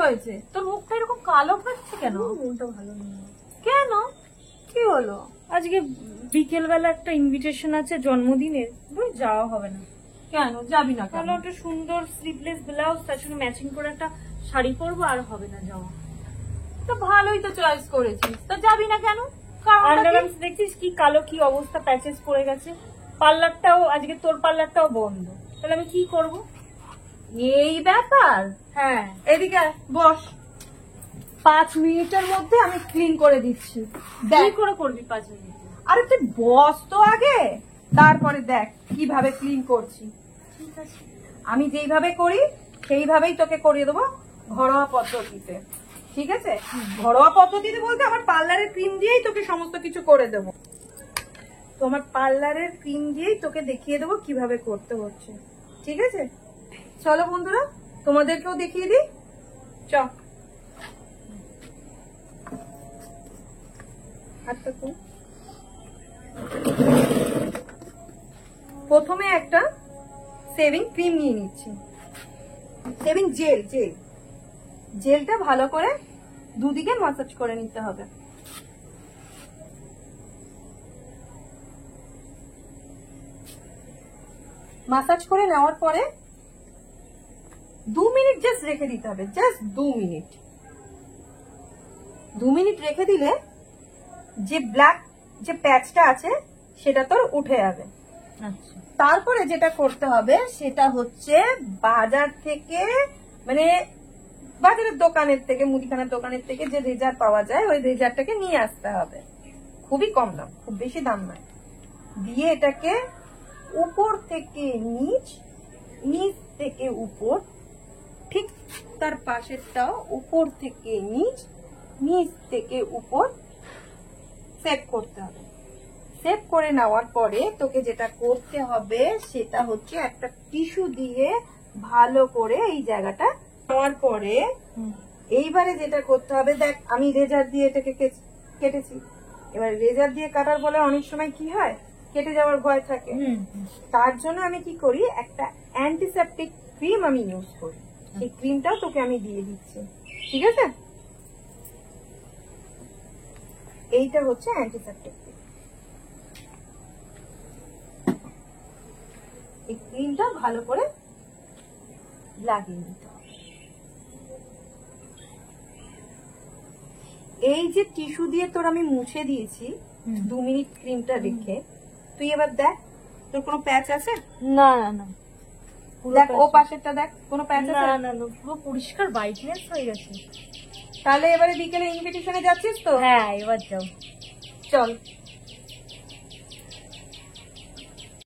হয়েছে? তোর মুখটা এরকম কালো হচ্ছে কেন? মনটা ভালো নেই। কেন, কি হলো? আজকে বিকেল বেলা একটা ইনভিটেশন আছে জন্মদিনের, যাওয়া হবে না। কেন যাবি না? কেন? তাহলে একটা সুন্দর স্লিভলেস ব্লাউজ, তার সঙ্গে ম্যাচিং করে একটা শাড়ি পরবো, আর হবে না যাওয়া। তো ভালোই তো চয়েস করেছিস, তা যাবি না কেন? কারণটা কি? আন্ডারআর্মস দেখছিস কি কালো, কি অবস্থা, প্যাচেস পড়ে গেছে। পার্লারটাও আজকে, তোর পার্লারটাও বন্ধ, তাহলে আমি কি করব? এই ব্যাপার। হ্যাঁ, এদিকে আয়, বস। 5 মিনিটের মধ্যে আমি ক্লিন করে দিচ্ছি। কি দেখ, করে করবি 5 মিনিট? আরে তুই বস তো আগে, তারপরে দেখ কিভাবে ক্লিন করছি। ঠিক আছে, আমি যেইভাবে করি সেইভাবেই তোকে করিয়ে দেবো, ঘরোয়া পদ্ধতিতে। ঠিক আছে? ঘরোয়া পদ্ধতিতে বলতে আমার পার্লারের ক্রিম দিয়েই তোকে সমস্ত কিছু করে দেবো। তো আমার পার্লারের ক্রিম দিয়েই তোকে দেখিয়ে দেবো কিভাবে করতে হচ্ছে। ঠিক আছে? চলো বন্ধুরা, তোমাদেরকেও দেখিয়ে দিই। চ, হাতটা খুল। প্রথমে একটা শেভিং ক্রিম নিয়ে নিচ্ছি, শেভিং জেল। জেলটা ভালো করে দুদিকে মাসাজ করে নিতে হবে। মাসাজ করে নেওয়ার পরে 2 মিনিট জাস্ট রেখে দিতে হবে, জাস্ট 2 মিনিট। 2 মিনিট রেখে দিলে যে ব্ল্যাক যে প্যাচটা আছে সেটা তোর উঠে যাবে। আচ্ছা, তারপরে যেটা করতে হবে সেটা হচ্ছে বাজার থেকে, মানে বাজারের দোকানের থেকে, মুদিখানার দোকানের থেকে যে রেজার পাওয়া যায় ওই রেজারটাকে নিয়ে আসতে হবে। খুবই কম দাম, খুব বেশি দাম নয়। দিয়ে এটাকে উপর থেকে নিচ, নিচ থেকে উপর, ঠিক তার পাশেরটাও উপর থেকে নিচ, নিচ থেকে উপর সেট করতে হবে। সেট করে নেওয়ার পরে তোকে যেটা করতে হবে সেটা হচ্ছে একটা টিস্যু দিয়ে ভালো করে এই জায়গাটা নেওয়ার পরে এইবারে যেটা করতে হবে, দেখ আমি রেজার দিয়ে এটাকে কেটেছি। এবার রেজার দিয়ে কাটার ফলে অনেক সময় কি হয়, কেটে যাওয়ার ভয় থাকে। তার জন্য আমি কি করি, একটা অ্যান্টিসেপটিক ক্রিম আমি ইউজ করি। সেই ক্রিমটাও তোকে আমি দিয়ে দিচ্ছি। ঠিক আছে? এইটা হচ্ছে অ্যান্টিসেপটিক ক্রিম। এই ক্রিমটা ভালো করে লাগিয়ে নিতে হবে। এই যে টিস্যু দিয়ে তোর আমি মুছে দিয়েছি 2 মিনিট ক্রিমটা রেখে, তুই এবার দেখ তোর কোনো প্যাচ আছে? না না না, দেখ ও পাশেরটা দেখ, কোনো প্যাচ না আছে? না না, পুরো পরিষ্কার ব্রাইটনেস হয়ে গেছে। তাহলে এবারে বিকেলে ইনভিটেশনে যাচ্ছিস তো? হ্যাঁ, এবার যাও। চল।